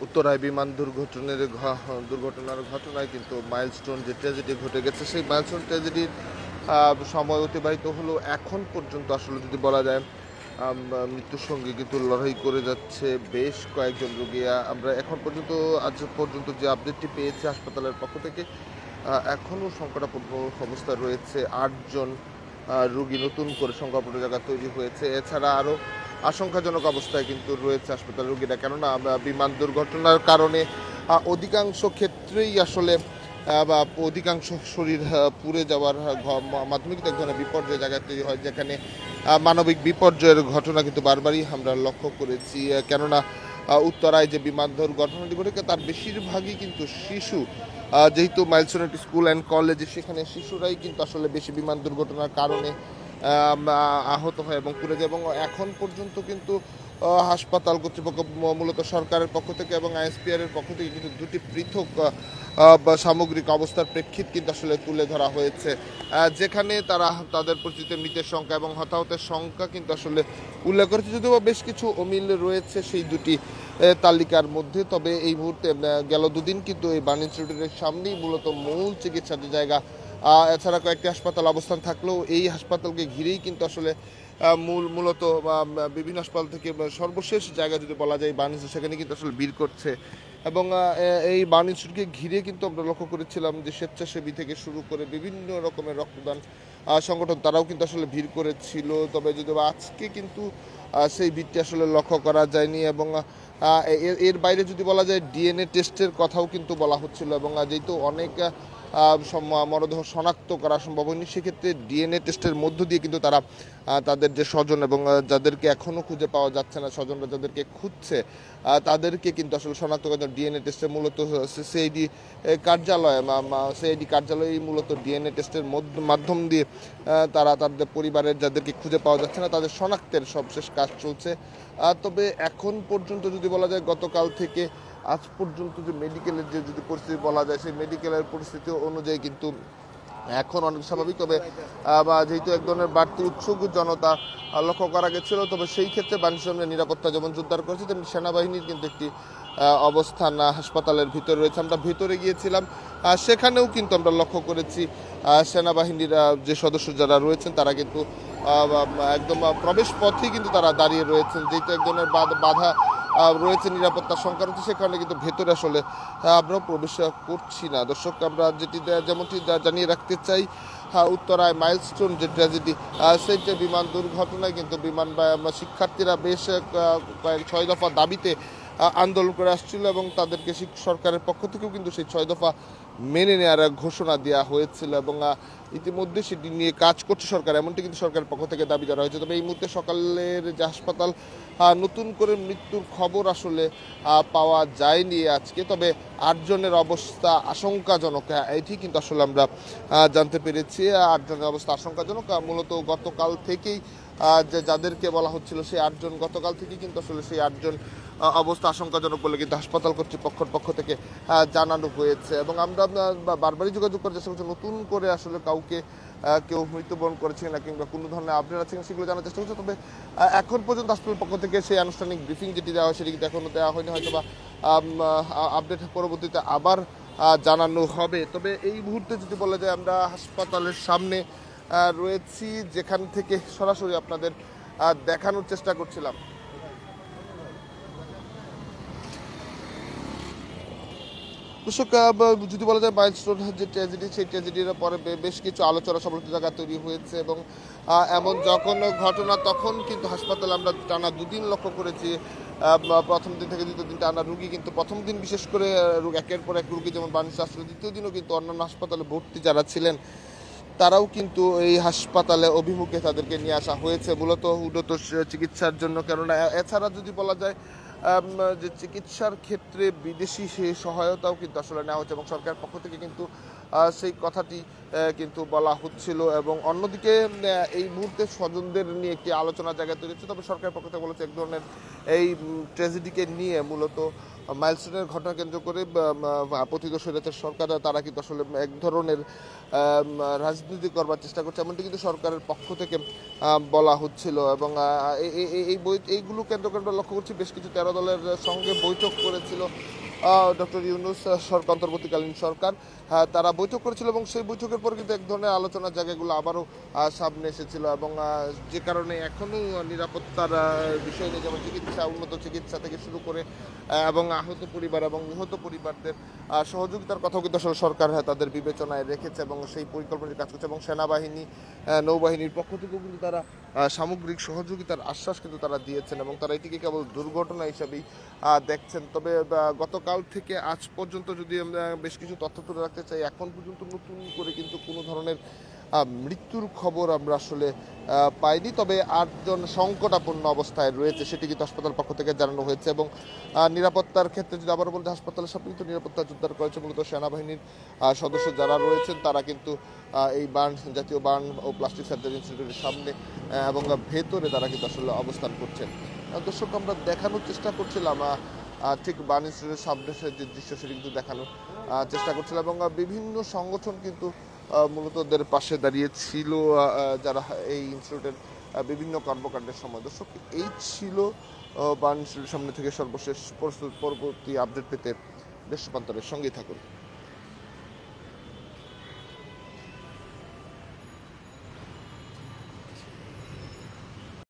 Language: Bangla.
উত্তরায় বিমান দুর্ঘটনার ঘটনায় কিন্তু মাইলস্টোন যে ট্র্যাজেডি ঘটে গেছে, সেই মাইলস্টোন ট্র্যাজেডির সময় অতিবাহিত হলো এখন পর্যন্ত আসলে যদি বলা যায় মৃত্যুর সঙ্গে কিন্তু লড়াই করে যাচ্ছে বেশ কয়েকজন রোগী। আমরা এখন পর্যন্ত আজ পর্যন্ত যে আপডেটটি পেয়েছি হাসপাতালের পক্ষ থেকে, এখনও সংকটাপন্ন অবস্থায় রয়েছে 8জন রোগী। নতুন করে সংকটাপন্ন জায়গা তৈরি হয়েছে। এছাড়া আরও আশঙ্কাজনক অবস্থায় কিন্তু রয়েছে হাসপাতালের রোগীরা, কেননা বিমান দুর্ঘটনার কারণে অধিকাংশ ক্ষেত্রেই আসলে বা অধিকাংশ শরীর পুড়ে যাওয়ার মাধ্যমে কিন্তু এক ধরনের বিপর্যয় জায়গা তৈরি হয়, যেখানে মানবিক বিপর্যয়ের ঘটনা কিন্তু বারবারই আমরা লক্ষ্য করেছি। কেননা উত্তরায় যে বিমান দুর্ঘটনাটি ঘটেছে তার বেশিরভাগই কিন্তু শিশু, যেহেতু মাইলস্টোন একটি স্কুল অ্যান্ড কলেজ, সেখানে শিশুরাই কিন্তু আসলে বেশি বিমান দুর্ঘটনার কারণে আহত হয় এবং পুড়ে যায়। এবং এখন পর্যন্ত কিন্তু হাসপাতাল কর্তৃপক্ষ মূলত সরকারের পক্ষ থেকে এবং আইএসপিআর এর পক্ষ থেকে কিন্তু দুটি পৃথক সামগ্রিক অবস্থার প্রেক্ষিত কিন্তু আসলে তুলে ধরা হয়েছে, যেখানে তারা তাদের পরিচিত মৃতের সংখ্যা এবং হতাহতের সংখ্যা কিন্তু আসলে উল্লেখ করেছে, যদিও বেশ কিছু অমিল রয়েছে সেই দুটি তালিকার মধ্যে। তবে এই মুহূর্তে গেল দুদিন কিন্তু এই বার্ন ইনস্টিটিউটের সামনেই মূলত মূল চিকিৎসার যে জায়গা, এছাড়া কয়েকটি হাসপাতাল অবস্থান থাকলেও এই হাসপাতালকে ঘিরেই কিন্তু আসলে মূলত বিভিন্ন হাসপাতাল থেকে সর্বশেষ জায়গা যদি বলা যায় বার্ন ইনস্টিটিউট, সেখানে কিন্তু আসলে ভিড় করছে। এবং এই বার্ন ইনস্টিটিউটকে ঘিরে কিন্তু আমরা লক্ষ্য করেছিলাম যে স্বেচ্ছাসেবী থেকে শুরু করে বিভিন্ন রকমের রক্তদান সংগঠন তারাও কিন্তু আসলে ভিড় করেছিল। তবে যদি আজকে কিন্তু সেই ভিড়টি আসলে লক্ষ্য করা যায়নি। এবং এর বাইরে যদি বলা যায় ডিএনএ টেস্টের কথাও কিন্তু বলা হচ্ছিল, এবং যেহেতু অনেক মরদেহ শনাক্ত করা সম্ভব হয়নি, সেক্ষেত্রে ডিএনএ টেস্টের মধ্য দিয়ে কিন্তু তারা তাদের যে স্বজন এবং যাদেরকে এখনও খুঁজে পাওয়া যাচ্ছে না, স্বজনরা যাদেরকে খুঁজছে তাদেরকে কিন্তু আসলে শনাক্ত করার ডিএনএ টেস্টের মূলত সিআইডি কার্যালয়ে মূলত ডিএনএ টেস্টের মাধ্যম দিয়ে তারা তাদের পরিবারের যাদেরকে খুঁজে পাওয়া যাচ্ছে না তাদের শনাক্তের সবশেষ কাজ চলছে। তবে এখন পর্যন্ত যদি বলা যায় গতকাল থেকে আজ পর্যন্ত যে মেডিকেলের যে যদি পরিস্থিতি বলা যায়, সেই মেডিকেলের পরিস্থিতি অনুযায়ী কিন্তু এখন অনেক স্বাভাবিক। তবে যেহেতু এক ধরনের বাড়তি উৎসুক জনতা লক্ষ্য করা গেছিল, তবে সেই ক্ষেত্রে বাণিজ্যের নিরাপত্তা যেমন জোরদার করেছে, তেমনি সেনাবাহিনীর কিন্তু একটি অবস্থান হাসপাতালের ভিতরে রয়েছে। আমরা ভিতরে গিয়েছিলাম, সেখানেও কিন্তু আমরা লক্ষ্য করেছি সেনাবাহিনীর যে সদস্য যারা রয়েছেন তারা কিন্তু একদম প্রবেশ পথেই কিন্তু তারা দাঁড়িয়ে রয়েছেন, যেহেতু এক ধরনের বাধা রয়েছে, নিরাপত্তার সংখ্যা রয়েছে, সেখানে কিন্তু ভেতরে আসলে আমরাও প্রবেশ করছি না। দর্শক, আমরা যেমনটি জানিয়ে রাখতে চাই, উত্তরায় মাইলস্টোন যে ট্র্যাজেডি, সেই যে বিমান দুর্ঘটনায় কিন্তু শিক্ষার্থীরা বেশ 6 দফা দাবিতে আন্দোলন করে আসছিল, এবং তাদেরকে সরকারের পক্ষ থেকেও কিন্তু সেই 6 দফা মেনে নেওয়ার ঘোষণা দেওয়া হয়েছিল, এবং ইতিমধ্যে সেটি নিয়ে কাজ করছে সরকার, এমনটি কিন্তু সরকারের পক্ষ থেকে দাবি করা হয়েছে। তবে এই মুহূর্তে সকালের যে হাসপাতাল নতুন করে মৃত্যুর খবর আসলে পাওয়া যায়নি আজকে, তবে 8 জনের অবস্থা আশঙ্কাজনক, এটি কিন্তু আসলে আমরা জানতে পেরেছি। 8 জনের অবস্থা আশঙ্কাজনক, মূলত গতকাল থেকেই যাদেরকে বলা হচ্ছিল সেই 8 জন, গতকাল থেকেই কিন্তু আসলে সেই 8 জন অবস্থা আশঙ্কাজনক বলে কিন্তু হাসপাতাল কর্তৃপক্ষের পক্ষ থেকে জানানো হয়েছে। এবং আমরা বারবারই যোগাযোগ করার চেষ্টা করছি, নতুন করে আসলে কাউকে কেউ মৃত্যুবরণ করেছে না কিংবা কোনো ধরনের আপডেট আছে কিনা সেগুলো জানার চেষ্টা করছে। তবে এখন পর্যন্ত হাসপাতালের পক্ষ থেকে সেই আনুষ্ঠানিক ব্রিফিং যেটি দেওয়া হয় সেটি কিন্তু এখনও দেওয়া হয়নি, হয়তো বা আপডেট পরবর্তীতে আবার জানানো হবে। তবে এই মুহূর্তে যদি বলা যায় আমরা হাসপাতালের সামনে রয়েছি, যেখান থেকে সরাসরি আপনাদের দেখানোর চেষ্টা করছিলাম। দর্শক, যদি বলা যায় মাইলস্টোন যে ট্র্যাজেডি, সেই ট্র্যাজেডির পরে বেশ কিছু আলোচনা সমালোচনা জায়গা তৈরি হয়েছে, এবং এমন যখন ঘটনা তখন কিন্তু হাসপাতালে আমরা টানা 2 দিন লক্ষ্য করেছি। প্রথম দিন থেকে দ্বিতীয় দিন টানা রুগী কিন্তু প্রথম দিন বিশেষ করে একের পর এক রুগী যেমন বাণিজ্য আসলে, দ্বিতীয় দিনও কিন্তু অন্যান্য হাসপাতালে ভর্তি যারা ছিলেন তারাও কিন্তু এই হাসপাতালে অভিমুখে তাদেরকে নিয়ে আসা হয়েছে মূলত উন্নত চিকিৎসার জন্য। কেননা এছাড়া যদি বলা যায় যে চিকিৎসার ক্ষেত্রে বিদেশি সেই সহায়তাও কিন্তু আসলে নেওয়া হচ্ছে, এবং সরকারের পক্ষ থেকে কিন্তু সেই কথাটি কিন্তু বলা হচ্ছিল। এবং অন্যদিকে এই মুহূর্তে স্বজনদের নিয়ে একটি আলোচনার জায়গা তৈরি হচ্ছে। তবে সরকারের পক্ষ থেকে বলেছে এক ধরনের এই ট্র্যাজেডিকে নিয়ে মূলত মাইলস্টোনের ঘটনা কেন্দ্র করে পতিত স্বৈরাচার সরকার তারা কিন্তু আসলে এক ধরনের রাজনীতি করবার চেষ্টা করছে, এমনটি কিন্তু সরকারের পক্ষ থেকে বলা হচ্ছিল। এবং এইগুলো কেন্দ্র করে আমরা লক্ষ্য করছি বেশ কিছু 13 দলের সঙ্গে বৈঠক করেছিল ডক্টর ইউনূস সরকার, অন্তর্বর্তীকালীন সরকার। তারা বৈঠক করেছিল এবং সেই বৈঠকের পর কিন্তু এক ধরনের আলোচনার জায়গাগুলো আবারও সামনে এসেছিল। এবং যে কারণে এখনও নিরাপত্তার বিষয় নিয়ে, যেমন চিকিৎসা, উন্নত চিকিৎসা থেকে শুরু করে এবং আহত পরিবার এবং নিহত পরিবারদের সহযোগিতার কথাও কিন্তু আসলে সরকার তাদের বিবেচনায় রেখেছে এবং সেই পরিকল্পনায় কাজ করছে। এবং সেনাবাহিনী, নৌবাহিনীর পক্ষ থেকেও কিন্তু তারা সামগ্রিক সহযোগিতার আশ্বাস কিন্তু তারা দিয়েছেন এবং তারা এটিকে কেবল দুর্ঘটনা হিসাবেই দেখছেন। তবে গতকাল থেকে আজ পর্যন্ত যদি আমরা বেশ কিছু তথ্য তুলে রাখতে চাই, এখন পর্যন্ত নতুন করে কিন্তু কোনো ধরনের মৃত্যুর খবর আমরা আসলে পাইনি। তবে 8 জন সংকটাপন্ন অবস্থায় রয়েছে, সেটি কিন্তু হাসপাতাল পক্ষ থেকে জানানো হয়েছে। এবং নিরাপত্তার ক্ষেত্রে যদি আবার বলতে, হাসপাতালের সামনে কিন্তু নিরাপত্তা জোরদার করেছে মূলত সেনাবাহিনীর সদস্য যারা রয়েছেন, তারা কিন্তু এই জাতীয় বার্ন ও প্লাস্টিক সার্জারি ইনস্টিটিউটের সামনে এবং ভেতরে তারা কিন্তু আসলে অবস্থান করছেন। দর্শক, আমরা দেখানোর চেষ্টা করছিলাম ঠিক বার্ন ইনস্টিটিউটের সামনে যে দৃশ্য, সেটি কিন্তু দেখানোর চেষ্টা করছিলাম। এবং বিভিন্ন সংগঠন কিন্তু মূলত ওদের পাশে দাঁড়িয়ে ছিল যারা এই ইনস্টিটিউটের বিভিন্ন কর্মকাণ্ডের সময়। দর্শক, এই ছিল বার্ন ইনস্টিটিউটের সামনে থেকে সর্বশেষ পরবর্তী আপডেট পেতে দেশ রূপান্তরের সঙ্গেই থাকুন।